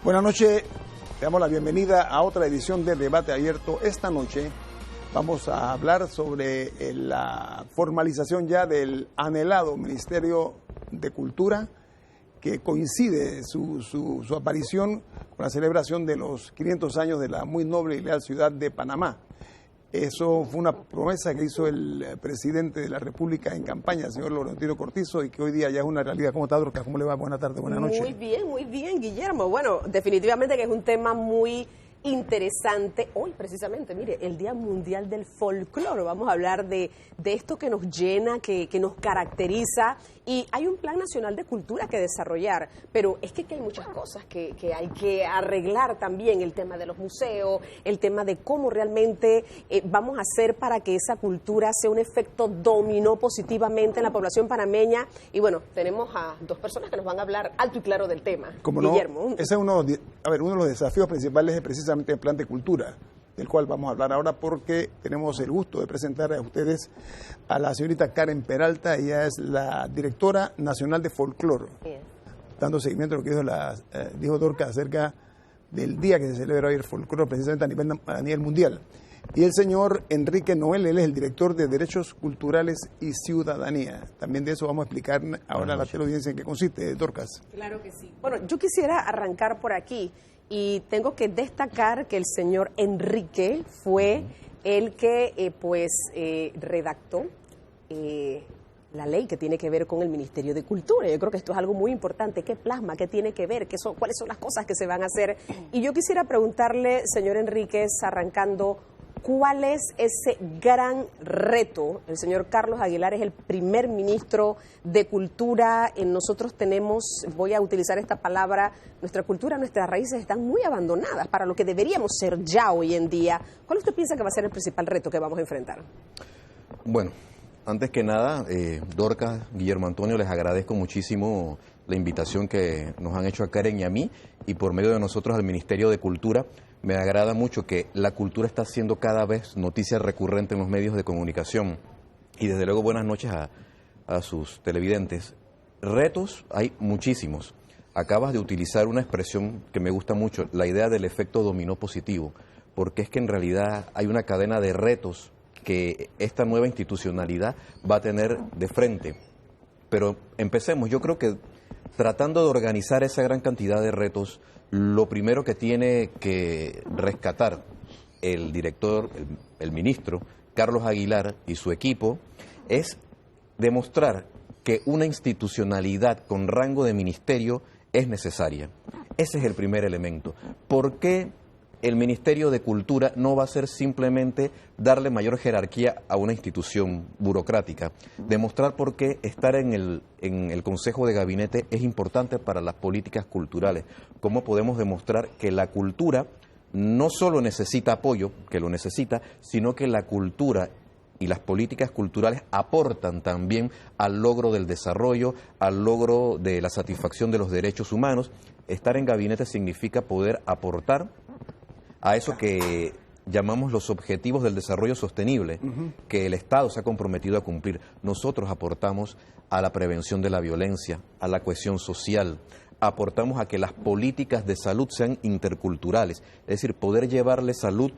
Buenas noches, le damos la bienvenida a otra edición de Debate Abierto. Esta noche vamos a hablar sobre la formalización ya del anhelado Ministerio de Cultura, que coincide su aparición con la celebración de los 500 años de la muy noble y leal ciudad de Panamá. Eso fue una promesa que hizo el presidente de la República en campaña, el señor Laurentino Cortizo, y que hoy día ya es una realidad. ¿Cómo está, Dorcas? ¿Cómo le va? Buenas tardes, buenas noches. Muy bien, Guillermo. Bueno, definitivamente que es un tema muy interesante. Hoy, precisamente, mire, el Día Mundial del Folclore. Vamos a hablar de esto que nos llena, que nos caracteriza. Y hay un Plan Nacional de Cultura que desarrollar, pero es que hay muchas cosas que hay que arreglar también. El tema de los museos, el tema de cómo realmente vamos a hacer para que esa cultura sea un efecto dominó positivamente en la población panameña. Y bueno, tenemos a dos personas que nos van a hablar alto y claro del tema. Como Guillermo. No, ese es uno de los desafíos principales es precisamente el Plan de Cultura, del cual vamos a hablar ahora, porque tenemos el gusto de presentar a ustedes a la señorita Karen Peralta. Ella es la directora nacional de folclore, dando seguimiento a lo que dijo Dorcas acerca del día que se celebra hoy el folclore, precisamente a nivel mundial. Y el señor Enrique Noel, él es el director de Derechos Culturales y Ciudadanía. También de eso vamos a explicar ahora a la teleaudiencia en qué consiste, Dorcas. Claro que sí. Bueno, yo quisiera arrancar por aquí. Y tengo que destacar que el señor Enrique fue el que redactó la ley que tiene que ver con el Ministerio de Cultura. Yo creo que esto es algo muy importante. ¿Qué plasma? ¿Qué tiene que ver? ¿Cuáles son las cosas que se van a hacer? Y yo quisiera preguntarle, señor Enríquez, arrancando, ¿cuál es ese gran reto? El señor Carlos Aguilar es el primer ministro de Cultura. Nosotros tenemos, voy a utilizar esta palabra, nuestra cultura, nuestras raíces están muy abandonadas para lo que deberíamos ser ya hoy en día. ¿Cuál usted piensa que va a ser el principal reto que vamos a enfrentar? Bueno, antes que nada, Dorcas, Guillermo Antonio, les agradezco muchísimo la invitación que nos han hecho a Karen y a mí, y por medio de nosotros al Ministerio de Cultura. Me agrada mucho que la cultura está siendo cada vez noticia recurrente en los medios de comunicación. Y desde luego buenas noches a sus televidentes. Retos hay muchísimos. Acabas de utilizar una expresión que me gusta mucho, la idea del efecto dominó positivo, porque es que en realidad hay una cadena de retos que esta nueva institucionalidad va a tener de frente. Pero empecemos, yo creo que tratando de organizar esa gran cantidad de retos, lo primero que tiene que rescatar el director, el ministro, Carlos Aguilar y su equipo, es demostrar que una institucionalidad con rango de ministerio es necesaria. Ese es el primer elemento. ¿Por qué el Ministerio de Cultura no va a ser simplemente darle mayor jerarquía a una institución burocrática? Demostrar por qué estar en el Consejo de Gabinete es importante para las políticas culturales. ¿Cómo podemos demostrar que la cultura no solo necesita apoyo, que lo necesita, sino que la cultura y las políticas culturales aportan también al logro del desarrollo, al logro de la satisfacción de los derechos humanos? Estar en gabinete significa poder aportar a eso que llamamos los objetivos del desarrollo sostenible, que el Estado se ha comprometido a cumplir. Nosotros aportamos a la prevención de la violencia, a la cohesión social, aportamos a que las políticas de salud sean interculturales, es decir, poder llevarle salud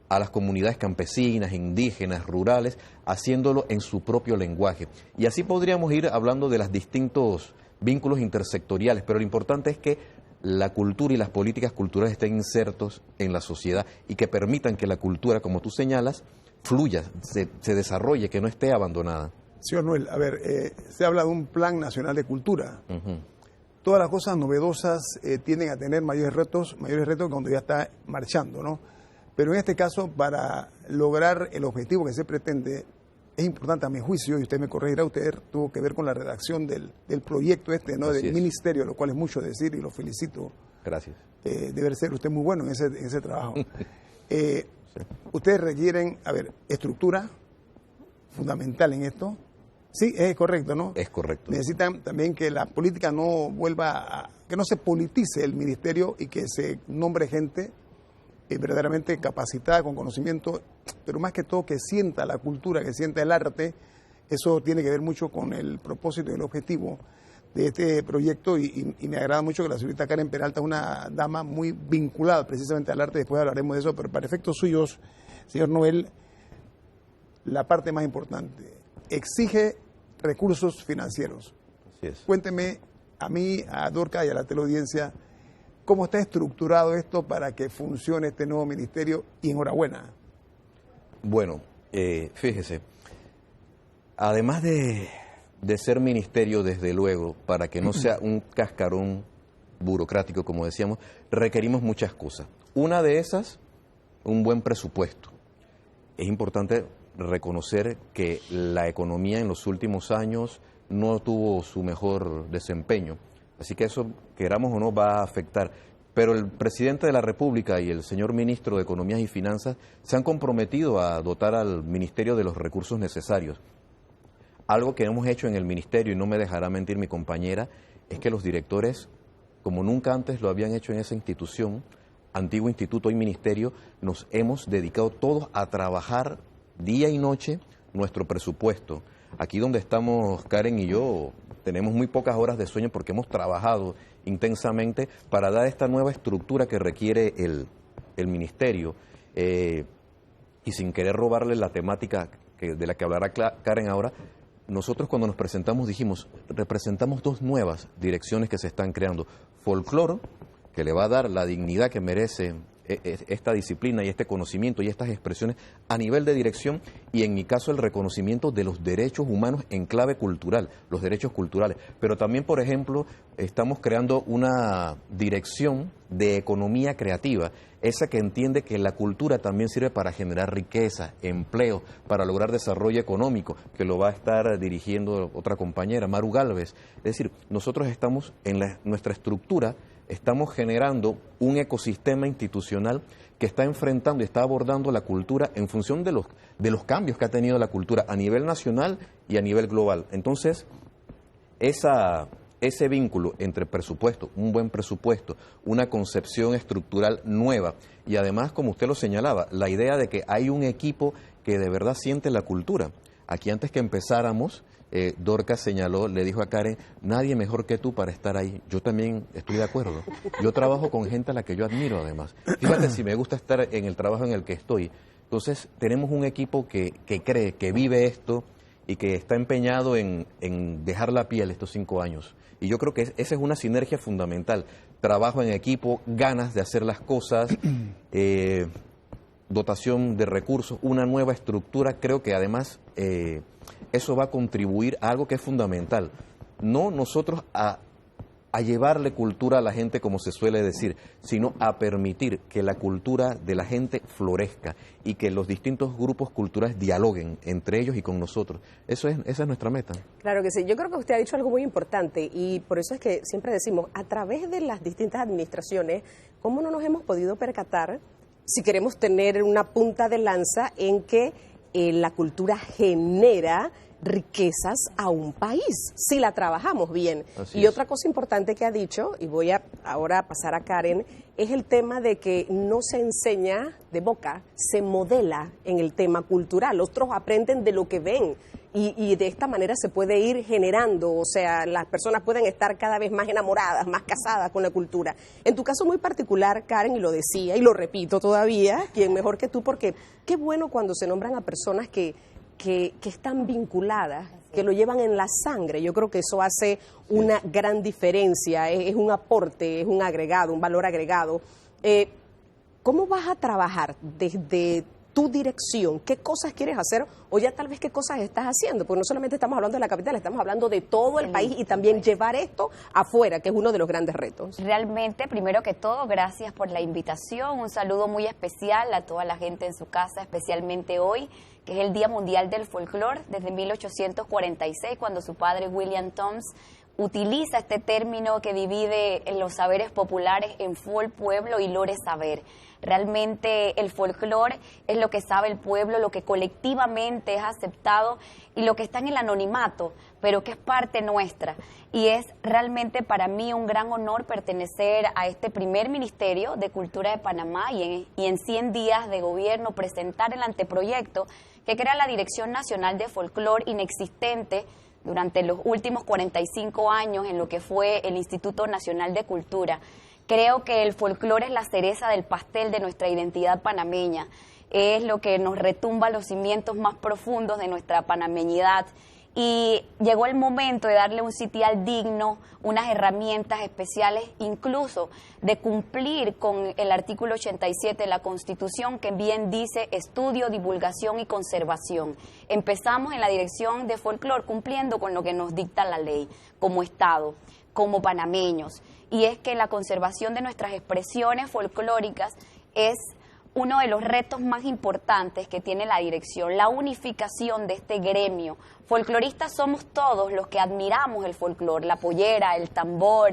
a las comunidades campesinas, indígenas, rurales, haciéndolo en su propio lenguaje. Y así podríamos ir hablando de los distintos vínculos intersectoriales, pero lo importante es que la cultura y las políticas culturales estén insertos en la sociedad y que permitan que la cultura, como tú señalas, fluya, se desarrolle, que no esté abandonada. Señor Noel, a ver, se habla de un Plan Nacional de Cultura. Todas las cosas novedosas tienden a tener mayores retos cuando ya está marchando, ¿no? Pero en este caso, para lograr el objetivo que se pretende, es importante a mi juicio, y usted me corregirá, usted tuvo que ver con la redacción del proyecto ¿no? Del ministerio, lo cual es mucho decir y lo felicito. Gracias. Debe ser usted muy bueno en ese trabajo. Ustedes requieren, estructura fundamental en esto. Sí, es correcto, ¿no? Es correcto. Necesitan también que la política no que no se politice el ministerio y que se nombre gente verdaderamente capacitada, con conocimiento, pero más que todo que sienta la cultura, que sienta el arte. Eso tiene que ver mucho con el propósito y el objetivo de este proyecto y me agrada mucho que la señorita Karen Peralta es una dama muy vinculada precisamente al arte, después hablaremos de eso, pero para efectos suyos, señor Noel, la parte más importante, exige recursos financieros. Así es. Cuénteme a mí, a Dorca y a la teleaudiencia, cómo está estructurado esto para que funcione este nuevo ministerio y enhorabuena. Bueno, fíjese, además de ser ministerio, desde luego, para que no sea un cascarón burocrático, como decíamos, requerimos muchas cosas. Una de esas, un buen presupuesto. Es importante reconocer que la economía en los últimos años no tuvo su mejor desempeño, así que eso, queramos o no, va a afectar. Pero el presidente de la República y el señor ministro de Economía y Finanzas se han comprometido a dotar al ministerio de los recursos necesarios. Algo que hemos hecho en el ministerio, y no me dejará mentir mi compañera, es que los directores, como nunca antes lo habían hecho en esa institución, antiguo instituto y ministerio, nos hemos dedicado todos a trabajar día y noche nuestro presupuesto. Aquí donde estamos Karen y yo tenemos muy pocas horas de sueño porque hemos trabajado intensamente para dar esta nueva estructura que requiere el ministerio. Y sin querer robarle la temática de la que hablará Karen ahora, nosotros cuando nos presentamos dijimos, representamos dos nuevas direcciones que se están creando. Folclore, que le va a dar la dignidad que merece esta disciplina y este conocimiento y estas expresiones a nivel de dirección, y en mi caso el reconocimiento de los derechos humanos en clave cultural, los derechos culturales. Pero también, por ejemplo, estamos creando una dirección de economía creativa, esa que entiende que la cultura también sirve para generar riqueza, empleo, para lograr desarrollo económico, que lo va a estar dirigiendo otra compañera, Maru Gálvez. Es decir, nosotros estamos en nuestra estructura, estamos generando un ecosistema institucional que está enfrentando y está abordando la cultura en función de los cambios que ha tenido la cultura a nivel nacional y a nivel global. Entonces, ese vínculo entre presupuesto, un buen presupuesto, una concepción estructural nueva y además, como usted lo señalaba, la idea de que hay un equipo que de verdad siente la cultura. Aquí antes que empezáramos, Dorcas señaló, le dijo a Karen, nadie mejor que tú para estar ahí. Yo también estoy de acuerdo. Yo trabajo con gente a la que yo admiro además. Fíjate si me gusta estar en el trabajo en el que estoy. Entonces tenemos un equipo que cree, que vive esto y que está empeñado en dejar la piel estos 5 años. Y yo creo que esa es una sinergia fundamental. Trabajo en equipo, ganas de hacer las cosas, dotación de recursos, una nueva estructura. Creo que además eso va a contribuir a algo que es fundamental. No nosotros a llevarle cultura a la gente, como se suele decir, sino a permitir que la cultura de la gente florezca y que los distintos grupos culturales dialoguen entre ellos y con nosotros. Esa es nuestra meta. Claro que sí. Yo creo que usted ha dicho algo muy importante y por eso es que siempre decimos, a través de las distintas administraciones, ¿cómo no nos hemos podido percatar, si queremos tener una punta de lanza en que la cultura genera riquezas a un país, si la trabajamos bien? Así y es. otra cosa importante que ha dicho, y voy ahora a pasar a Karen, es el tema de que no se enseña de boca, se modela en el tema cultural. Otros aprenden de lo que ven y de esta manera se puede ir generando, o sea, las personas pueden estar cada vez más enamoradas, más casadas con la cultura. En tu caso muy particular, Karen, y lo decía y lo repito todavía, ¿quién mejor que tú? Porque qué bueno cuando se nombran a personas que están vinculadas, que lo llevan en la sangre. Yo creo que eso hace una gran diferencia, es un aporte, es un agregado, un valor agregado. ¿Cómo vas a trabajar desde tu dirección? ¿Qué cosas quieres hacer o ya tal vez qué cosas estás haciendo? Porque no solamente estamos hablando de la capital, estamos hablando de todo el país y también llevar esto afuera, que es uno de los grandes retos. Realmente, primero que todo, gracias por la invitación. Un saludo muy especial a toda la gente en su casa, especialmente hoy, que es el Día Mundial del Folclore, desde 1846, cuando su padre William Thoms utiliza este término que divide los saberes populares en fol, pueblo, y lore, saber. Realmente el folclore es lo que sabe el pueblo, lo que colectivamente es aceptado y lo que está en el anonimato, pero que es parte nuestra. Y es realmente para mí un gran honor pertenecer a este primer Ministerio de Cultura de Panamá y en 100 días de gobierno presentar el anteproyecto que crea la Dirección Nacional de Folclore, inexistente durante los últimos 45 años en lo que fue el Instituto Nacional de Cultura. Creo que el folclore es la cereza del pastel de nuestra identidad panameña, es lo que nos retumba los cimientos más profundos de nuestra panameñidad. Y llegó el momento de darle un sitial digno, unas herramientas especiales, incluso de cumplir con el artículo 87 de la Constitución, que bien dice estudio, divulgación y conservación. Empezamos en la dirección de folclore cumpliendo con lo que nos dicta la ley, como Estado, como panameños. Y es que la conservación de nuestras expresiones folclóricas es uno de los retos más importantes que tiene la dirección, la unificación de este gremio. Folcloristas somos todos los que admiramos el folclore, la pollera, el tambor,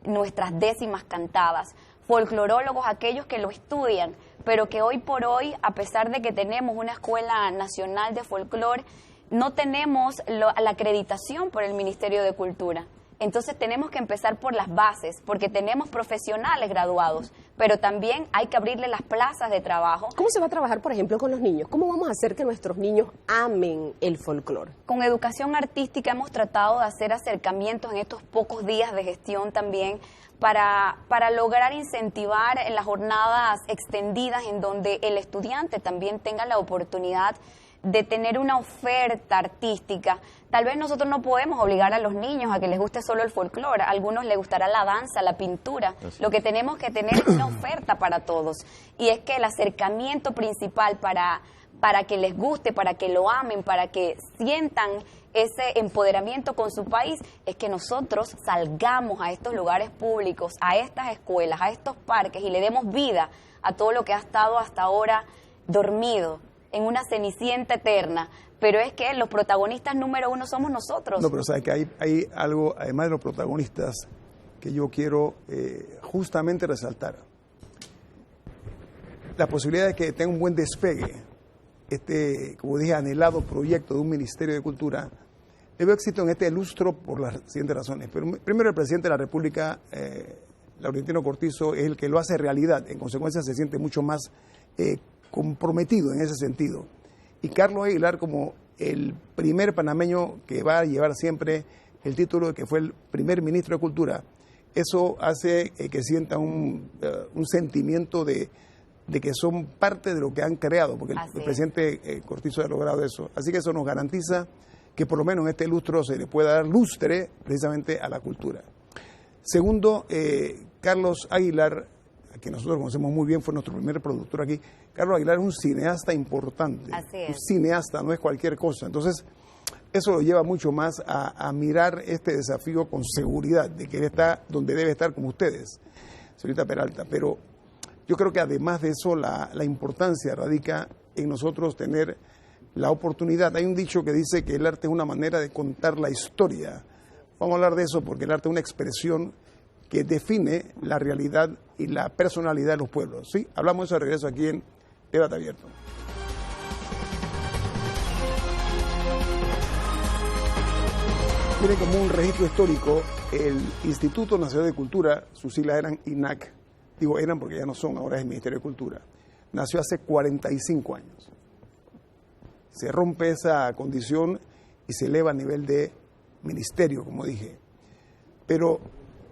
nuestras décimas cantadas. Folclorólogos aquellos que lo estudian, pero que hoy por hoy, a pesar de que tenemos una Escuela Nacional de Folclore, no tenemos la acreditación por el Ministerio de Cultura. Entonces tenemos que empezar por las bases, porque tenemos profesionales graduados, pero también hay que abrirle las plazas de trabajo. ¿Cómo se va a trabajar, por ejemplo, con los niños? ¿Cómo vamos a hacer que nuestros niños amen el folclore? Con educación artística hemos tratado de hacer acercamientos en estos pocos días de gestión también para lograr incentivar en las jornadas extendidas en donde el estudiante también tenga la oportunidad de tener una oferta artística. Tal vez nosotros no podemos obligar a los niños a que les guste solo el folclore, a algunos les gustará la danza, la pintura. Lo que tenemos que tener es una oferta para todos, y es que el acercamiento principal para que les guste, para que lo amen, para que sientan ese empoderamiento con su país, es que nosotros salgamos a estos lugares públicos, a estas escuelas, a estos parques, y le demos vida a todo lo que ha estado hasta ahora dormido en una cenicienta eterna, pero es que los protagonistas número uno somos nosotros. No, pero sabes que hay algo, además de los protagonistas, que yo quiero justamente resaltar. La posibilidad de que tenga un buen despegue, como dije, anhelado proyecto de un Ministerio de Cultura, le veo éxito en este lustro por las siguientes razones. Pero primero, el presidente de la República, Laurentino Cortizo, es el que lo hace realidad. En consecuencia, se siente mucho más comprometido en ese sentido. Y Carlos Aguilar, como el primer panameño que va a llevar siempre el título de que fue el primer ministro de Cultura, eso hace que sienta un sentimiento de que son parte de lo que han creado, porque el presidente Cortizo ha logrado eso. Así que eso nos garantiza que por lo menos en este lustro se le pueda dar lustre precisamente a la cultura. Segundo, Carlos Aguilar, a quien nosotros conocemos muy bien, fue nuestro primer productor aquí. Carlos Aguilar es un cineasta importante. Así es. Un cineasta, no es cualquier cosa. Entonces, eso lo lleva mucho más a mirar este desafío con seguridad, de que él está donde debe estar, como ustedes, señorita Peralta. Pero yo creo que además de eso, la importancia radica en nosotros tener la oportunidad. Hay un dicho que dice que el arte es una manera de contar la historia. Vamos a hablar de eso porque el arte es una expresión que define la realidad y la personalidad de los pueblos. ¿Sí? Hablamos de eso de regreso aquí en Debate Abierto. Miren, como un registro histórico, el Instituto Nacional de Cultura, sus siglas eran INAC, digo eran porque ya no son, ahora es el Ministerio de Cultura, nació hace 45 años. Se rompe esa condición y se eleva a nivel de ministerio, como dije. Pero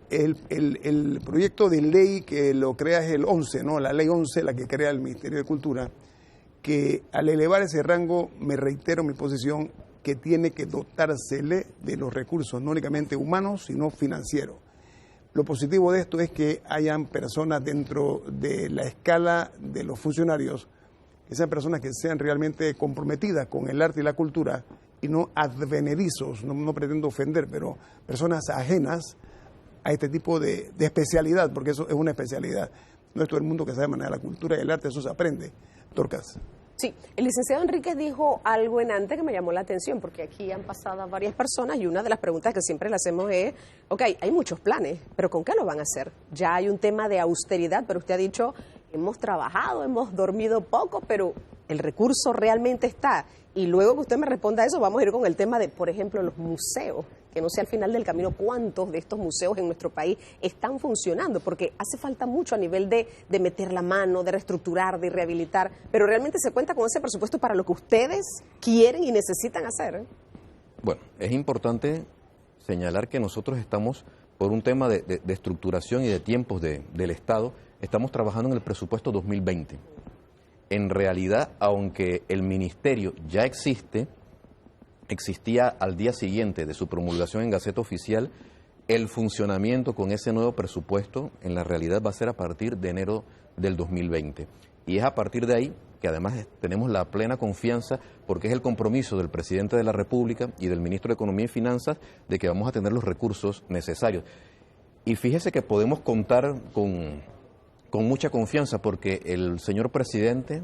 el proyecto de ley que lo crea es el 11, ¿no? La ley 11, la que crea el Ministerio de Cultura, que al elevar ese rango, me reitero mi posición, que tiene que dotársele de los recursos, no únicamente humanos, sino financieros. Lo positivo de esto es que hayan personas dentro de la escala de los funcionarios, que sean personas que sean realmente comprometidas con el arte y la cultura, y no advenedizos, no pretendo ofender, pero personas ajenas a este tipo de especialidad, porque eso es una especialidad. No es todo el mundo que sabe manejar la cultura y el arte, eso se aprende. Dorcas. Sí, el licenciado Enríquez dijo algo en antes que me llamó la atención, porque aquí han pasado varias personas y una de las preguntas que siempre le hacemos es, ok, hay muchos planes, pero ¿con qué lo van a hacer? Ya hay un tema de austeridad, pero usted ha dicho, hemos trabajado, hemos dormido poco, pero el recurso realmente está. Y luego que usted me responda a eso, vamos a ir con el tema de, por ejemplo, los museos, que no sé al final del camino cuántos de estos museos en nuestro país están funcionando, porque hace falta mucho a nivel de meter la mano, de reestructurar, de rehabilitar, pero realmente se cuenta con ese presupuesto para lo que ustedes quieren y necesitan hacer. Bueno, es importante señalar que nosotros estamos, por un tema de estructuración y de tiempos del Estado, estamos trabajando en el presupuesto 2020. En realidad, aunque el ministerio ya existía al día siguiente de su promulgación en Gaceta Oficial, el funcionamiento con ese nuevo presupuesto en la realidad va a ser a partir de enero del 2020. Y es a partir de ahí que además tenemos la plena confianza, porque es el compromiso del presidente de la República y del ministro de Economía y Finanzas, de que vamos a tener los recursos necesarios. Y fíjese que podemos contar con mucha confianza, porque el señor presidente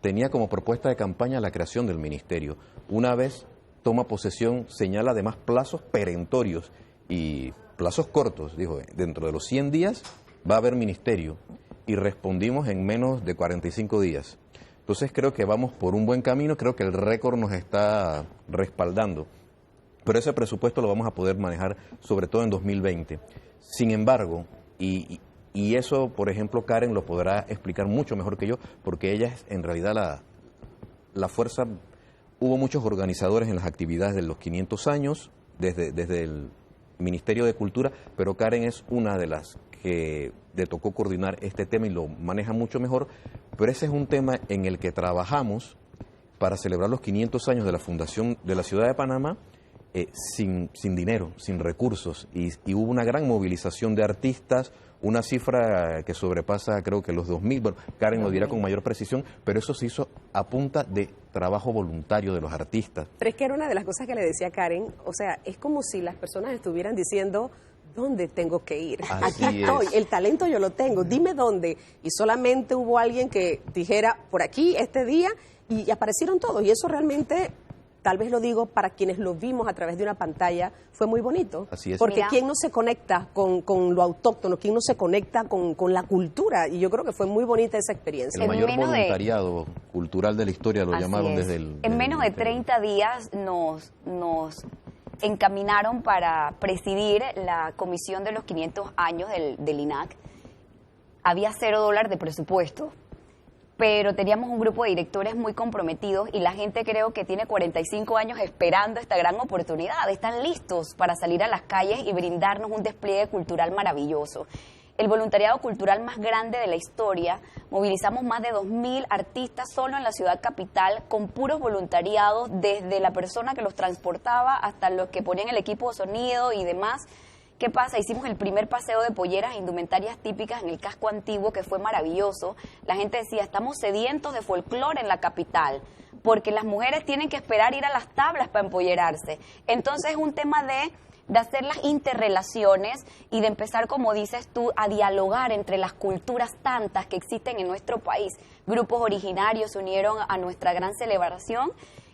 tenía como propuesta de campaña la creación del ministerio. Una vez toma posesión, señala además plazos perentorios y plazos cortos. Dijo, dentro de los 100 días va a haber ministerio, y respondimos en menos de 45 días. Entonces creo que vamos por un buen camino, creo que el récord nos está respaldando, pero ese presupuesto lo vamos a poder manejar sobre todo en 2020. Sin embargo, y eso, por ejemplo, Karen lo podrá explicar mucho mejor que yo, porque ella es en realidad la fuerza. Hubo muchos organizadores en las actividades de los 500 años, desde el Ministerio de Cultura, pero Karen es una de las que le tocó coordinar este tema y lo maneja mucho mejor, pero ese es un tema en el que trabajamos para celebrar los 500 años de la fundación de la ciudad de Panamá, sin dinero, sin recursos, y hubo una gran movilización de artistas, una cifra que sobrepasa creo que los 2.000, bueno, Karen lo dirá con mayor precisión, pero eso se hizo a punta de trabajo voluntario de los artistas. Pero es que era una de las cosas que le decía Karen, o sea, es como si las personas estuvieran diciendo, ¿dónde tengo que ir? Así aquí estoy, es. el talento yo lo tengo, dime dónde. Y solamente hubo alguien que dijera, por aquí, este día, y aparecieron todos, y eso realmente... Tal vez lo digo para quienes lo vimos a través de una pantalla, fue muy bonito. Así es. Porque Mira, ¿quién no se conecta con lo autóctono? ¿Quién no se conecta con la cultura? Y yo creo que fue muy bonita esa experiencia. El En mayor menos de- voluntariado cultural de la historia lo Así llamaron es. desde el... En menos de ministerio. 30 días nos encaminaron para presidir la comisión de los 500 años del INAC. Había $0 de presupuesto, pero teníamos un grupo de directores muy comprometidos y la gente creo que tiene 45 años esperando esta gran oportunidad. Están listos para salir a las calles y brindarnos un despliegue cultural maravilloso. El voluntariado cultural más grande de la historia, movilizamos más de 2.000 artistas solo en la ciudad capital, con puros voluntariados, desde la persona que los transportaba hasta los que ponían el equipo de sonido y demás. ¿Qué pasa? Hicimos el primer paseo de polleras e indumentarias típicas en el casco antiguo, que fue maravilloso. La gente decía, estamos sedientos de folclore en la capital, porque las mujeres tienen que esperar ir a las tablas para empollerarse. Entonces es un tema de hacer las interrelaciones y de empezar, como dices tú, a dialogar entre las culturas tantas que existen en nuestro país. Grupos originarios se unieron a nuestra gran celebración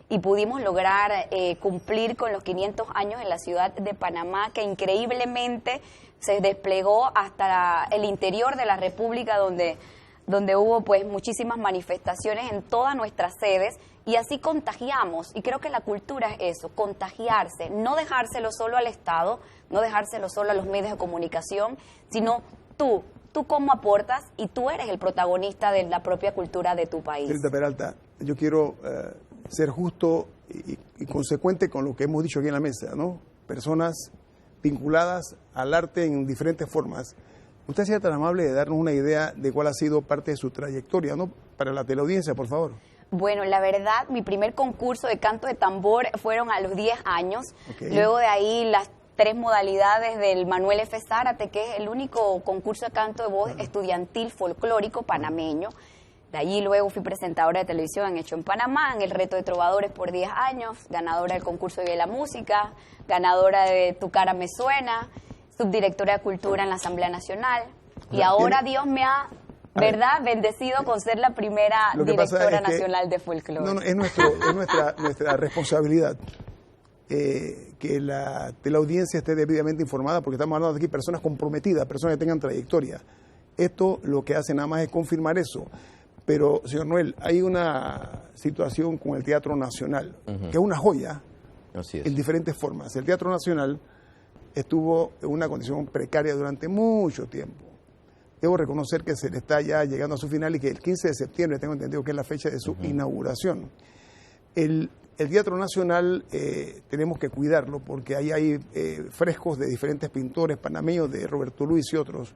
y pudimos lograr cumplir con los 500 años en la ciudad de Panamá, que increíblemente se desplegó hasta el interior de la República, donde hubo pues muchísimas manifestaciones en todas nuestras sedes, y así contagiamos. Y creo que la cultura es eso, contagiarse, no dejárselo solo al Estado, no dejárselo solo a los medios de comunicación, sino tú cómo aportas, y tú eres el protagonista de la propia cultura de tu país. Señorita Peralta, yo quiero ser justo y consecuente con lo que hemos dicho aquí en la mesa, ¿no? Personas vinculadas al arte en diferentes formas. Usted sea tan amable de darnos una idea de cuál ha sido parte de su trayectoria, ¿no? Para la teleaudiencia, por favor. Bueno, la verdad, mi primer concurso de canto de tambor fueron a los 10 años. Okay. Luego de ahí las 3 modalidades del Manuel F. Zárate, que es el único concurso de canto de voz estudiantil folclórico panameño. De allí luego fui presentadora de televisión en Hecho en Panamá, en el Reto de Trovadores por 10 años, ganadora del concurso de la música, ganadora de Tu cara me suena, subdirectora de Cultura en la Asamblea Nacional. Y ahora Dios me ha, ¿verdad?, bendecido con ser la primera directora nacional de folclore. No, es nuestra responsabilidad que la teleaudiencia esté debidamente informada, porque estamos hablando de aquí personas comprometidas, personas que tengan trayectoria. Esto lo que hace nada más es confirmar eso. Pero, señor Noel, hay una situación con el Teatro Nacional, que es una joya. Así es. En diferentes formas. El Teatro Nacional estuvo en una condición precaria durante mucho tiempo. Debo reconocer que se le está ya llegando a su final y que el 15 de septiembre tengo entendido que es la fecha de su inauguración. El el Teatro Nacional tenemos que cuidarlo porque ahí hay frescos de diferentes pintores panameños, de Roberto Luis y otros.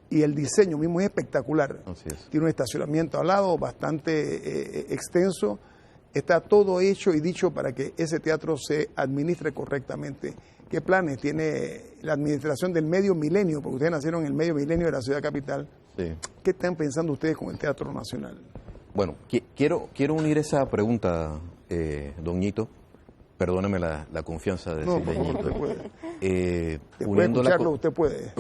Y el diseño mismo es espectacular. Así es. Tiene un estacionamiento al lado bastante extenso. Está todo hecho y dicho para que ese teatro se administre correctamente. ¿Qué planes tiene la administración del medio milenio? Porque ustedes nacieron en el medio milenio de la ciudad capital. Sí. ¿Qué están pensando ustedes con el Teatro Nacional? Bueno, quiero unir esa pregunta, don Ñito. Perdóneme la confianza de No, decirle por favor, Ñito. usted puede. Después de Uniéndola escucharlo, usted puede.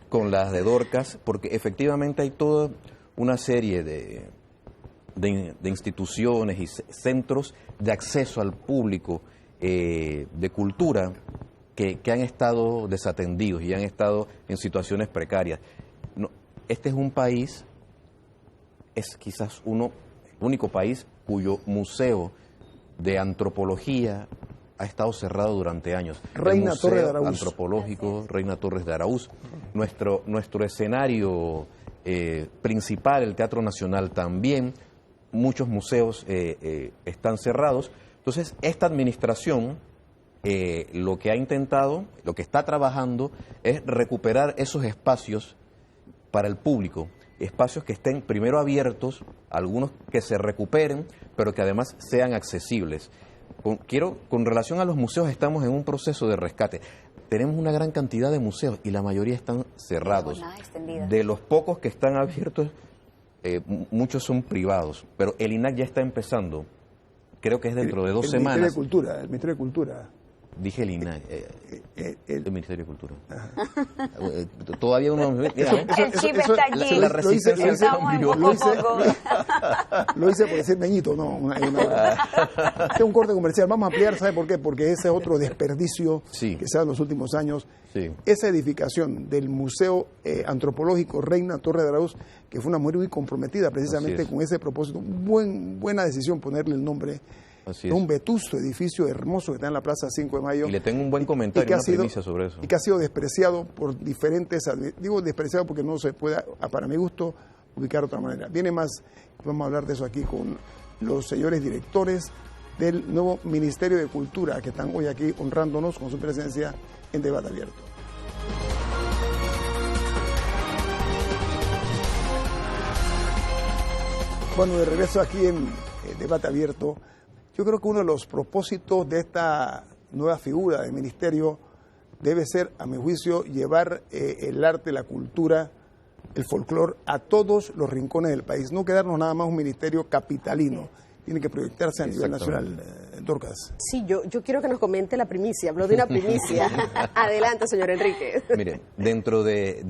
con las de Dorcas, porque efectivamente hay toda una serie de instituciones y centros de acceso al público de cultura que han estado desatendidos y han estado en situaciones precarias. No, este es un país, es quizás el único país cuyo museo de antropología ha estado cerrado durante años. Reina Torres de Araúz. Antropológico, Reina Torres de Araúz. Nuestro escenario principal, el Teatro Nacional también, muchos museos están cerrados. Entonces, esta administración lo que ha intentado, lo que está trabajando es recuperar esos espacios para el público, espacios que estén primero abiertos, algunos que se recuperen, pero que además sean accesibles. Con relación a los museos, estamos en un proceso de rescate. Tenemos una gran cantidad de museos y la mayoría están cerrados. De los pocos que están abiertos, muchos son privados, pero el INAC ya está empezando, creo que es dentro de 2 semanas. El Ministerio de Cultura. Dije el INAC, el Ministerio de Cultura. Todavía uno... El chip está allí. La resistencia cambió. Lo hice por decir Meñito, no. Este es un corte comercial. Vamos a ampliar, ¿sabe por qué? Porque ese es otro desperdicio que se da en los últimos años. Sí. Esa edificación del Museo Antropológico Reina Torres de Araúz, que fue una mujer muy comprometida precisamente con ese propósito. Buena decisión ponerle el nombre. Es un vetusto edificio hermoso que está en la Plaza 5 de Mayo. Y le tengo un buen comentario, una primicia sobre eso. Y que ha sido despreciado por diferentes, digo despreciado porque no se puede, para mi gusto, ubicar de otra manera. Viene más, vamos a hablar de eso aquí con los señores directores del nuevo Ministerio de Cultura que están hoy aquí honrándonos con su presencia en Debate Abierto. Bueno, de regreso aquí en Debate Abierto. Yo creo que uno de los propósitos de esta nueva figura del ministerio debe ser, a mi juicio, llevar el arte, la cultura, el folclore a todos los rincones del país. No quedarnos nada más un ministerio capitalino. Tiene que proyectarse a nivel nacional. Dorcas. Sí, yo quiero que nos comente la primicia. Habló de una primicia. Adelante, señor Enrique. Mire, dentro de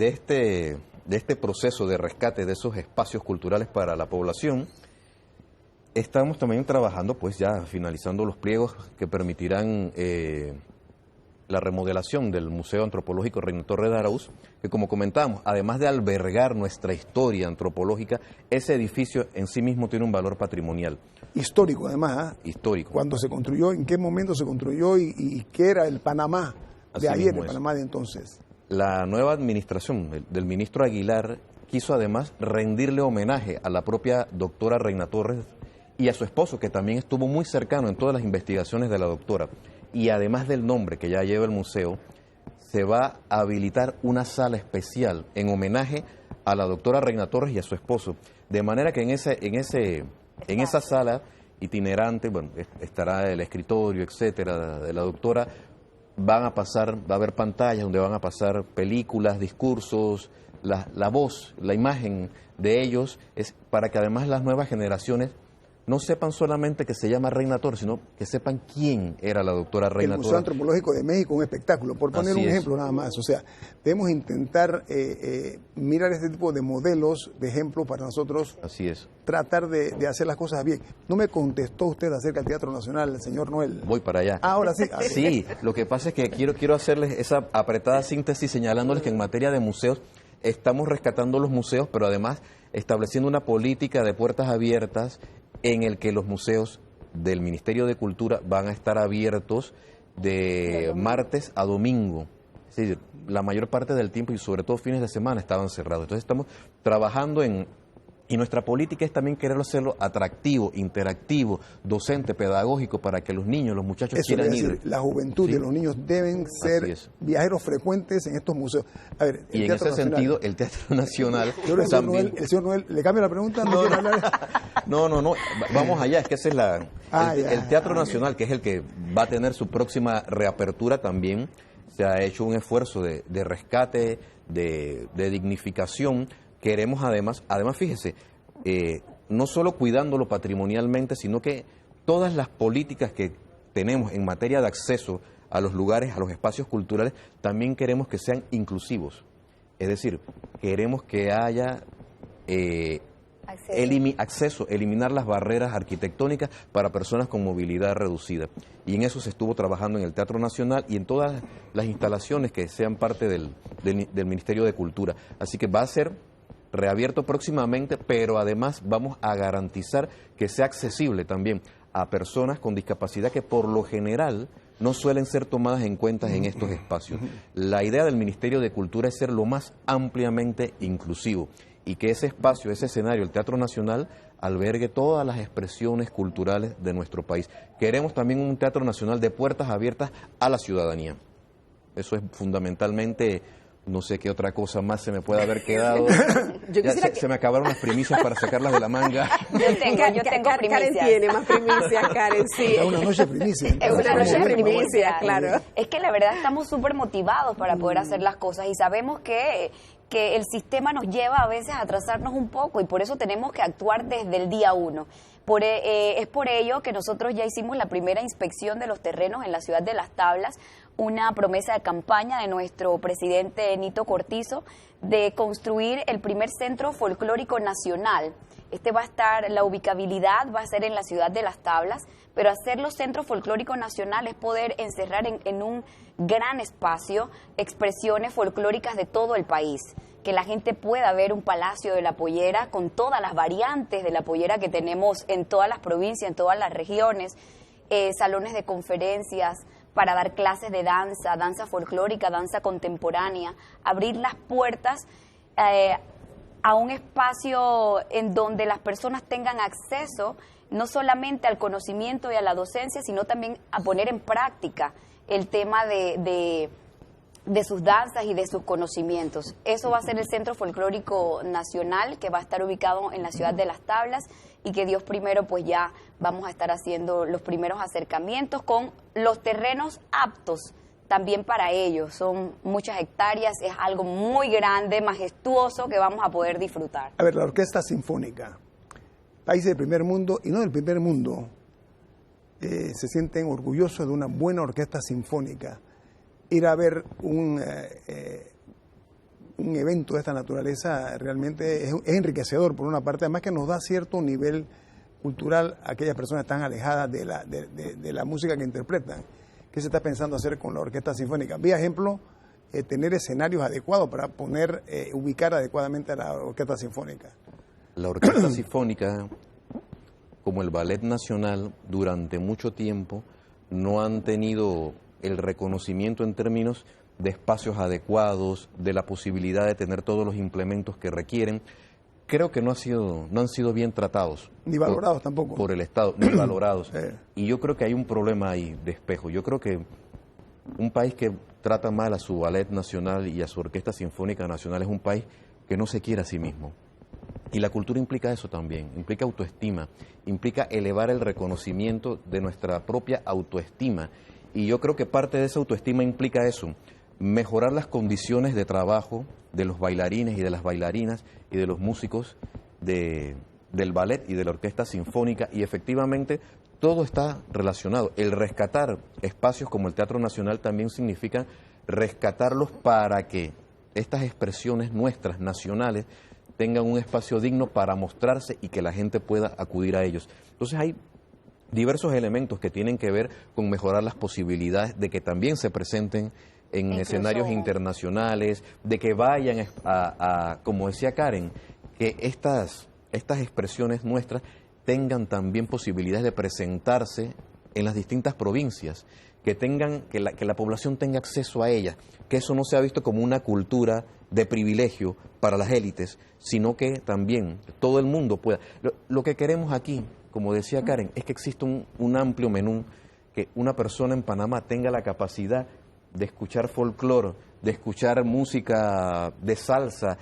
este proceso de rescate de esos espacios culturales para la población, estamos también trabajando, pues ya finalizando los pliegos que permitirán la remodelación del Museo Antropológico Reina Torres de Araúz, que como comentábamos, además de albergar nuestra historia antropológica, ese edificio en sí mismo tiene un valor patrimonial. Histórico, además. Histórico. Cuando se construyó, en qué momento se construyó y qué era el Panamá de ayer, el Panamá de entonces. La nueva administración del ministro Aguilar quiso además rendirle homenaje a la propia doctora Reina Torres y a su esposo, que también estuvo muy cercano en todas las investigaciones de la doctora. Y además del nombre que ya lleva el museo, se va a habilitar una sala especial en homenaje a la doctora Reina Torres y a su esposo. De manera que en esa sala itinerante, bueno, estará el escritorio, etcétera, de la doctora. Va a haber pantallas donde van a pasar películas, discursos, la voz, la imagen de ellos, es para que además las nuevas generaciones no sepan solamente que se llama Reina Torres, sino que sepan quién era la doctora Reina Torres. El Museo Antropológico de México, un espectáculo, por poner un ejemplo nada más. O sea, debemos intentar mirar este tipo de modelos, de ejemplos para nosotros. Así es. Tratar de hacer las cosas bien. No me contestó usted acerca del Teatro Nacional, el señor Noel. Voy para allá. Ahora sí. Sí, lo que pasa es que quiero hacerles esa apretada síntesis señalándoles que en materia de museos estamos rescatando los museos, pero además estableciendo una política de puertas abiertas en el que los museos del Ministerio de Cultura van a estar abiertos de martes a domingo. Es decir, la mayor parte del tiempo y sobre todo fines de semana estaban cerrados. Entonces estamos trabajando en Y nuestra política es también querer hacerlo atractivo, interactivo, docente, pedagógico, para que los niños, los muchachos quieran ir. La juventud de los niños deben ser viajeros frecuentes en estos museos. A ver, y en ese sentido, el Teatro Nacional también... El señor Noel, ¿le cambio la pregunta? No, vamos allá, es que ese es el Teatro Nacional, que es el que va a tener su próxima reapertura también. Se ha hecho un esfuerzo de rescate, de dignificación. Queremos además fíjese, no solo cuidándolo patrimonialmente, sino que todas las políticas que tenemos en materia de acceso a los lugares, a los espacios culturales, también queremos que sean inclusivos. Es decir, queremos que haya acceso, eliminar las barreras arquitectónicas para personas con movilidad reducida. Y en eso se estuvo trabajando en el Teatro Nacional y en todas las instalaciones que sean parte del Ministerio de Cultura. Así que va a ser reabierto próximamente, pero además vamos a garantizar que sea accesible también a personas con discapacidad que por lo general no suelen ser tomadas en cuenta en estos espacios. La idea del Ministerio de Cultura es ser lo más ampliamente inclusivo y que ese espacio, ese escenario, el Teatro Nacional, albergue todas las expresiones culturales de nuestro país. Queremos también un Teatro Nacional de puertas abiertas a la ciudadanía. Eso es fundamentalmente... No sé qué otra cosa más se me puede haber quedado. Se me acabaron las primicias para sacarlas de la manga. Yo tengo primicias. Karen tiene más primicias, Karen, sí. Es una noche de primicias. Es una noche de primicias, claro. Es que la verdad estamos súper motivados para poder hacer las cosas y sabemos que el sistema nos lleva a veces a atrasarnos un poco y por eso tenemos que actuar desde el día 1. Es por ello que nosotros ya hicimos la primera inspección de los terrenos en la ciudad de Las Tablas, una promesa de campaña de nuestro presidente Nito Cortizo de construir el primer centro folclórico nacional. Va a estar, la ubicabilidad va a ser en la ciudad de Las Tablas, pero hacerlo centro folclórico nacional es poder encerrar en un gran espacio expresiones folclóricas de todo el país. Que la gente pueda ver un palacio de la pollera con todas las variantes de la pollera que tenemos en todas las provincias, en todas las regiones, salones de conferencias para dar clases de danza folclórica, danza contemporánea, abrir las puertas a un espacio en donde las personas tengan acceso no solamente al conocimiento y a la docencia, sino también a poner en práctica el tema de sus danzas y de sus conocimientos. Eso va a ser el Centro Folclórico Nacional, que va a estar ubicado en la ciudad de Las Tablas y que Dios primero pues ya vamos a estar haciendo los primeros acercamientos con los terrenos aptos también para ellos. Son muchas hectáreas, es algo muy grande, majestuoso que vamos a poder disfrutar. A ver, la Orquesta Sinfónica, países del primer mundo y no del primer mundo, se sienten orgullosos de una buena orquesta sinfónica. Ir a ver un evento de esta naturaleza realmente es enriquecedor, por una parte, además que nos da cierto nivel cultural a aquellas personas tan alejadas de la música que interpretan. ¿Qué se está pensando hacer con la Orquesta Sinfónica? Vía ejemplo, tener escenarios adecuados para ubicar adecuadamente a la Orquesta Sinfónica. La Orquesta Sinfónica, como el Ballet Nacional, durante mucho tiempo no han tenido el reconocimiento en términos de espacios adecuados, de la posibilidad de tener todos los implementos que requieren. Creo que no han sido bien tratados. Ni valorados tampoco. Por el Estado, ni valorados. Y yo creo que hay un problema ahí de espejo. Yo creo que un país que trata mal a su Ballet Nacional y a su Orquesta Sinfónica Nacional es un país que no se quiere a sí mismo. Y la cultura implica eso también, implica autoestima, implica elevar el reconocimiento de nuestra propia autoestima. Y yo creo que parte de esa autoestima implica eso, mejorar las condiciones de trabajo de los bailarines y de las bailarinas y de los músicos del ballet y de la orquesta sinfónica, y efectivamente todo está relacionado. El rescatar espacios como el Teatro Nacional también significa rescatarlos para que estas expresiones nuestras, nacionales, tengan un espacio digno para mostrarse y que la gente pueda acudir a ellos. Entonces hay diversos elementos que tienen que ver con mejorar las posibilidades de que también se presenten en escenarios internacionales, de que vayan como decía Karen, que estas expresiones nuestras tengan también posibilidades de presentarse en las distintas provincias, que la población tenga acceso a ellas, que eso no sea visto como una cultura de privilegio para las élites, sino que también todo el mundo pueda. Lo que queremos aquí, como decía Karen, es que exista un amplio menú, que una persona en Panamá tenga la capacidad de escuchar folclore, de escuchar música de salsa,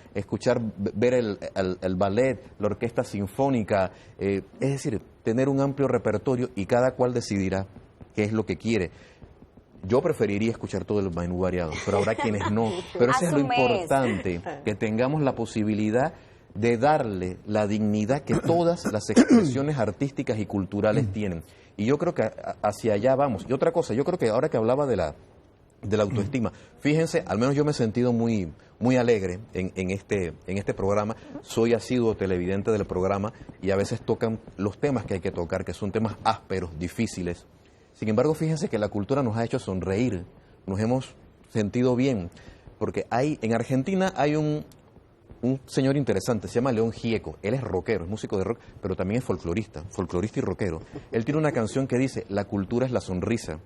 ver el ballet, la orquesta sinfónica, es decir, tener un amplio repertorio y cada cual decidirá qué es lo que quiere. Yo preferiría escuchar todo el menú variado, pero habrá quienes no. Pero eso es lo importante, que tengamos la posibilidad de darle la dignidad que todas las expresiones artísticas y culturales tienen. Y yo creo que hacia allá vamos. Y otra cosa, yo creo que ahora que hablaba de la autoestima, fíjense, al menos yo me he sentido muy alegre en este programa. Soy asiduo televidente del programa y a veces tocan los temas que hay que tocar, que son temas ásperos, difíciles. Sin embargo, fíjense que la cultura nos ha hecho sonreír, nos hemos sentido bien, porque en Argentina hay un señor interesante, se llama León Gieco. Él es rockero, es músico de rock, pero también es folclorista y rockero. Él tiene una canción que dice, la cultura es la sonrisa.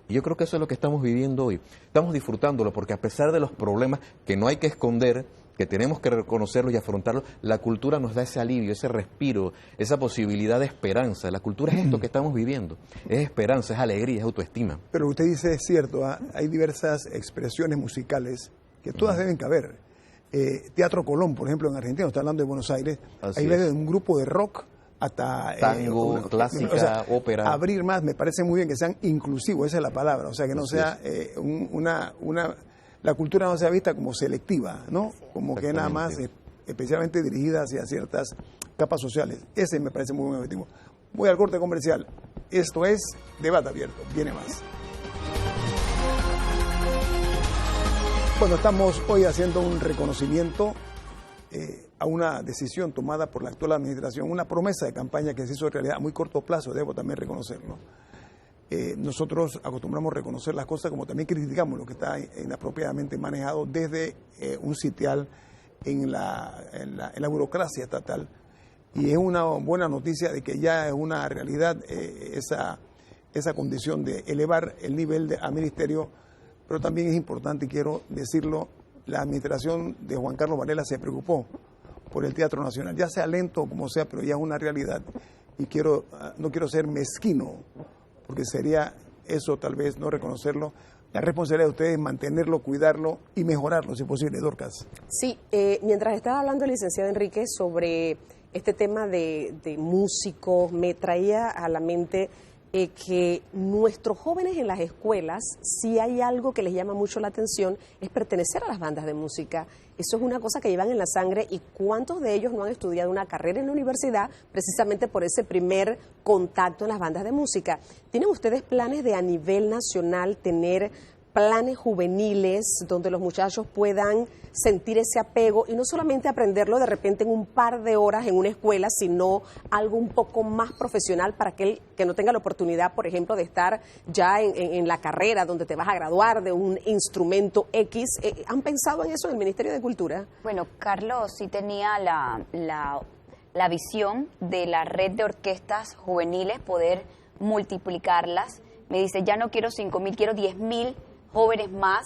Y yo creo que eso es lo que estamos viviendo hoy. Estamos disfrutándolo porque a pesar de los problemas que no hay que esconder, que tenemos que reconocerlos y afrontarlos, la cultura nos da ese alivio, ese respiro, esa posibilidad de esperanza. La cultura es esto que estamos viviendo, es esperanza, es alegría, es autoestima. Pero lo que usted dice es cierto, hay diversas expresiones musicales que todas deben caber. Teatro Colón, por ejemplo, en Argentina, está hablando de Buenos Aires, hay desde un grupo de rock hasta tango, clásica, ópera. Abrir más, me parece muy bien que sean inclusivos, esa es la palabra, o sea, que no sea la cultura no sea vista como selectiva, ¿no? Como que nada más especialmente dirigida hacia ciertas capas sociales. Ese me parece muy buen objetivo. Voy al corte comercial. Esto es Debate Abierto. Viene más. Bueno, estamos hoy haciendo un reconocimiento a una decisión tomada por la actual administración, una promesa de campaña que se hizo realidad a muy corto plazo, debo también reconocerlo. Nosotros acostumbramos a reconocer las cosas como también criticamos lo que está inapropiadamente manejado desde un sitial en la burocracia estatal. Y es una buena noticia de que ya es una realidad esa condición de elevar el nivel al ministerio, pero también es importante, y quiero decirlo, la administración de Juan Carlos Varela se preocupó por el Teatro Nacional, ya sea lento o como sea, pero ya es una realidad. Y no quiero ser mezquino, porque sería eso tal vez no reconocerlo. La responsabilidad de ustedes es mantenerlo, cuidarlo y mejorarlo, si posible, Dorcas. Sí, mientras estaba hablando el licenciado Enrique sobre este tema de músicos, me traía a la mente que nuestros jóvenes en las escuelas, si hay algo que les llama mucho la atención, es pertenecer a las bandas de música. Eso es una cosa que llevan en la sangre, y ¿cuántos de ellos no han estudiado una carrera en la universidad precisamente por ese primer contacto en las bandas de música? ¿Tienen ustedes planes de a nivel nacional tener planes juveniles donde los muchachos puedan sentir ese apego y no solamente aprenderlo de repente en un par de horas en una escuela, sino algo un poco más profesional para aquel que no tenga la oportunidad, por ejemplo, de estar ya en la carrera donde te vas a graduar de un instrumento X? ¿Han pensado en eso en el Ministerio de Cultura? Bueno, Carlos sí tenía la visión de la red de orquestas juveniles, poder multiplicarlas. Me dice, ya no quiero 5.000, quiero 10.000 jóvenes más.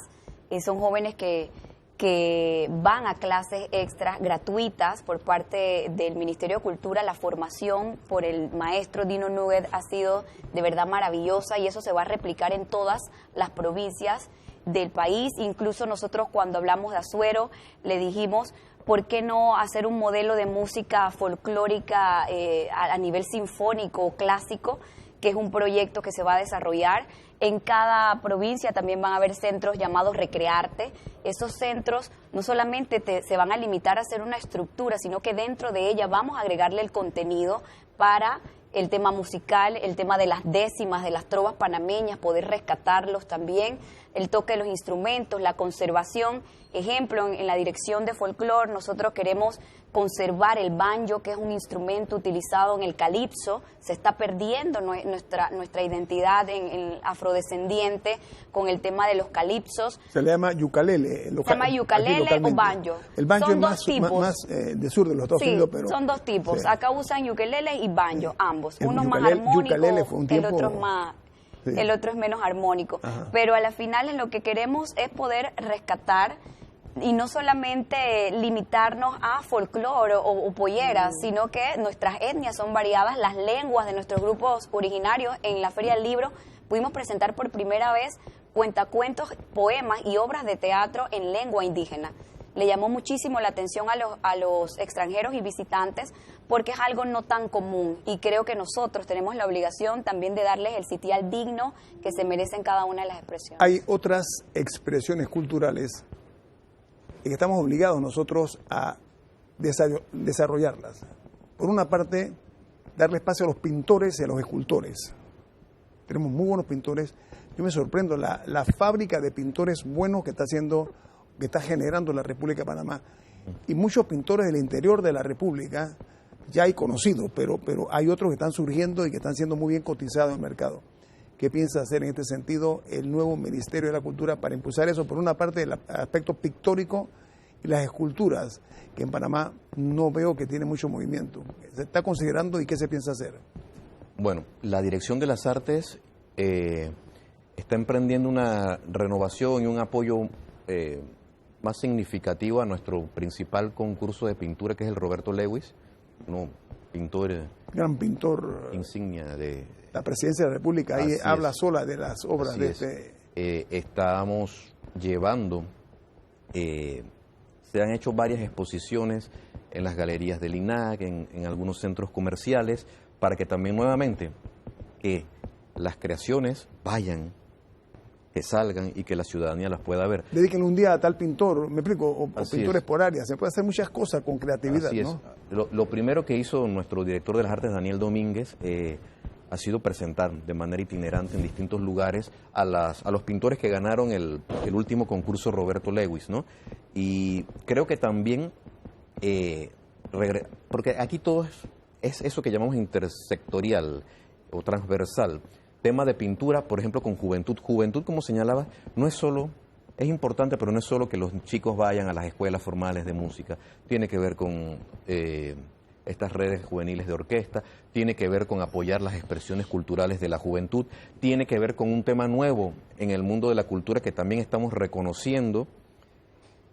Son jóvenes que van a clases extras gratuitas por parte del Ministerio de Cultura. La formación por el maestro Dino Nugget ha sido de verdad maravillosa, y eso se va a replicar en todas las provincias del país. Incluso nosotros, cuando hablamos de Azuero, le dijimos, ¿por qué no hacer un modelo de música folclórica a nivel sinfónico o clásico? Que es un proyecto que se va a desarrollar. En cada provincia también van a haber centros llamados Recrearte. Esos centros no solamente se van a limitar a hacer una estructura, sino que dentro de ella vamos a agregarle el contenido para el tema musical, el tema de las décimas, de las trovas panameñas, poder rescatarlos también, el toque de los instrumentos, la conservación. Ejemplo, en la dirección de folclore nosotros queremos conservar el banjo, que es un instrumento utilizado en el calipso. Se está perdiendo nuestra identidad en afrodescendiente con el tema de los calipsos. Se le llama yucalele. Se llama yucalele o banjo. El banjo son es más del sur de los Estados Unidos, pero son dos tipos. Sí. Acá usan yucalele y banjo, ambos. Uno más armónico, fue un tiempo, el otro más Sí. el otro es menos armónico. Ajá. Pero a la final lo que queremos es poder rescatar y no solamente limitarnos a folclore o polleras, sino que nuestras etnias son variadas, las lenguas de nuestros grupos originarios. En la Feria del Libro pudimos presentar por primera vez cuentacuentos, poemas y obras de teatro en lengua indígena. Le llamó muchísimo la atención a los extranjeros y visitantes porque es algo no tan común y creo que nosotros tenemos la obligación también de darles el sitial digno que se merecen cada una de las expresiones. Hay otras expresiones culturales y que estamos obligados nosotros a desarrollarlas. Por una parte, darle espacio a los pintores y a los escultores. Tenemos muy buenos pintores. Yo me sorprendo la fábrica de pintores buenos que está generando la República de Panamá. Y muchos pintores del interior de la República ya hay conocidos, pero hay otros que están surgiendo y que están siendo muy bien cotizados en el mercado. ¿Qué piensa hacer en este sentido el nuevo Ministerio de la Cultura para impulsar eso? Por una parte, el aspecto pictórico y las esculturas, que en Panamá no veo que tiene mucho movimiento. ¿Se está considerando y qué se piensa hacer? Bueno, la Dirección de las Artes está emprendiendo una renovación y un apoyo más significativo a nuestro principal concurso de pintura, que es el Roberto Lewis, un pintor Gran pintor. insignia de... La Presidencia de la República ahí Así habla es. sola de las obras Así de es. este... Estamos llevando, se han hecho varias exposiciones en las galerías del INAC, en algunos centros comerciales, para que también nuevamente que las creaciones vayan, que salgan y que la ciudadanía las pueda ver. Dediquen un día a tal pintor, me explico, o Así pintores es. por área. Se puede hacer muchas cosas con creatividad, Así es. ¿no? Lo primero que hizo nuestro director de las artes, Daniel Domínguez, ha sido presentar de manera itinerante en distintos lugares a los pintores que ganaron el último concurso Roberto Lewis, ¿no? Y creo que también, porque aquí todo es eso que llamamos intersectorial o transversal. Tema de pintura, por ejemplo, con juventud. Juventud, como señalaba, no es solo, es importante, pero no es solo que los chicos vayan a las escuelas formales de música. Tiene que ver con estas redes juveniles de orquesta, tiene que ver con apoyar las expresiones culturales de la juventud, tiene que ver con un tema nuevo en el mundo de la cultura que también estamos reconociendo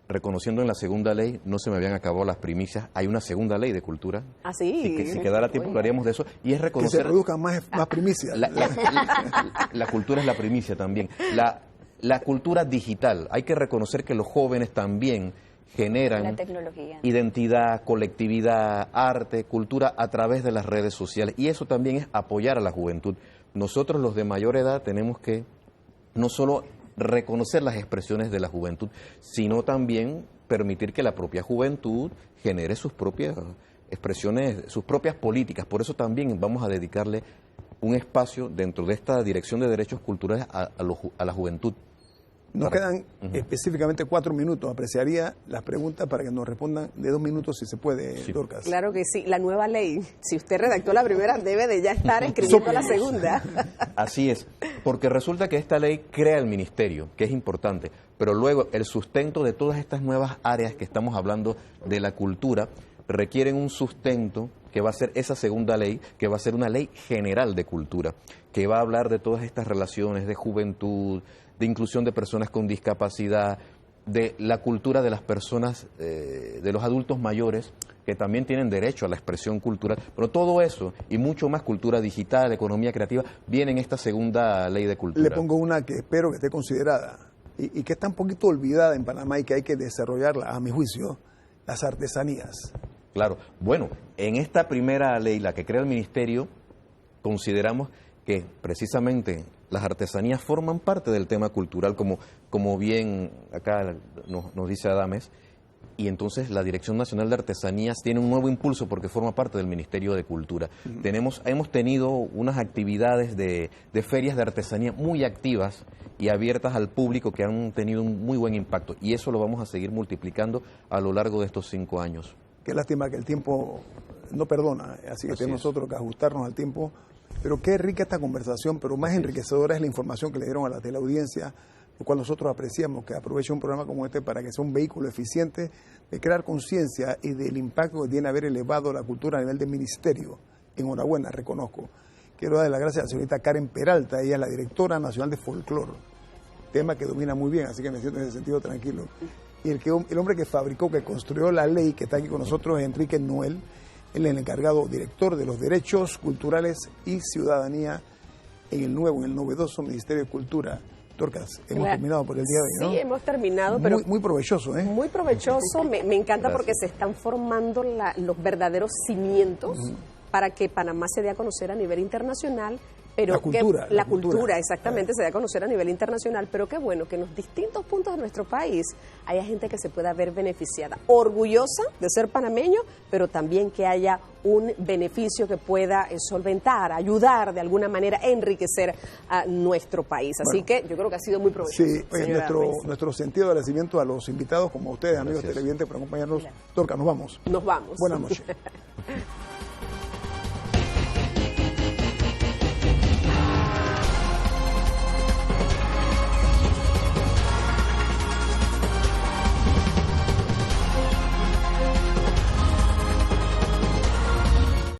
en la segunda ley. No se me habían acabado las primicias, hay una segunda ley de cultura. ¿Ah, sí? Sí, que si quedara tiempo hablaríamos de eso, y es Que reconocer... se produzcan más primicias. La cultura es la primicia también. La cultura digital, hay que reconocer que los jóvenes también generan La tecnología. identidad, colectividad, arte, cultura a través de las redes sociales. Y eso también es apoyar a la juventud. Nosotros los de mayor edad tenemos que no solo reconocer las expresiones de la juventud, sino también permitir que la propia juventud genere sus propias expresiones, sus propias políticas. Por eso también vamos a dedicarle un espacio dentro de esta Dirección de Derechos Culturales a la juventud. Nos quedan específicamente 4 minutos. Apreciaría las preguntas para que nos respondan de 2 minutos si se puede, Sí. Dorcas. Claro que sí. La nueva ley, si usted redactó la primera, debe de ya estar escribiendo la segunda. Así es, porque resulta que esta ley crea el ministerio, que es importante, pero luego el sustento de todas estas nuevas áreas que estamos hablando de la cultura requieren un sustento que va a ser esa segunda ley, que va a ser una ley general de cultura, que va a hablar de todas estas relaciones de juventud, de inclusión de personas con discapacidad, de la cultura de las personas, de los adultos mayores, que también tienen derecho a la expresión cultural. Pero todo eso, y mucho más, cultura digital, economía creativa, viene en esta segunda ley de cultura. Le pongo una que espero que esté considerada y que está un poquito olvidada en Panamá y que hay que desarrollarla, a mi juicio, las artesanías. Claro. Bueno, en esta primera ley, la que crea el ministerio, consideramos que precisamente las artesanías forman parte del tema cultural, como bien acá nos dice Adames, y entonces la Dirección Nacional de Artesanías tiene un nuevo impulso porque forma parte del Ministerio de Cultura. Hemos tenido unas actividades de ferias de artesanía muy activas y abiertas al público que han tenido un muy buen impacto, y eso lo vamos a seguir multiplicando a lo largo de estos 5 años. Qué lástima que el tiempo no perdona, así que tenemos nosotros que ajustarnos al tiempo. Pero qué rica esta conversación, pero más enriquecedora es la información que le dieron a la teleaudiencia, lo cual nosotros apreciamos, que aproveche un programa como este para que sea un vehículo eficiente de crear conciencia y del impacto que tiene haber elevado la cultura a nivel de ministerio. Enhorabuena, reconozco. quiero darle las gracias a la señorita Karen Peralta, ella es la directora nacional de folclore, tema que domina muy bien, así que me siento en ese sentido tranquilo. Y el hombre que fabricó, que construyó la ley, que está aquí con nosotros, es Enrique Noel, él es el encargado director de los derechos culturales y ciudadanía en el novedoso Ministerio de Cultura. Dorcas, hemos terminado por el día de hoy, ¿no? Sí, hemos terminado, pero muy provechoso, ¿eh? Muy provechoso, me encanta porque se están formando los verdaderos cimientos para que Panamá se dé a conocer a nivel internacional, pero la cultura exactamente se dé a conocer a nivel internacional, pero qué bueno que en los distintos puntos de nuestro país haya gente que se pueda ver beneficiada, orgullosa de ser panameño, pero también que haya un beneficio que pueda solventar, ayudar de alguna manera, enriquecer a nuestro país. Así que yo creo que ha sido muy provechoso. Sí, nuestro sentido de agradecimiento a los invitados, como ustedes, amigos televidentes, por acompañarnos. Dorcas, nos vamos. Nos vamos. Buenas noches.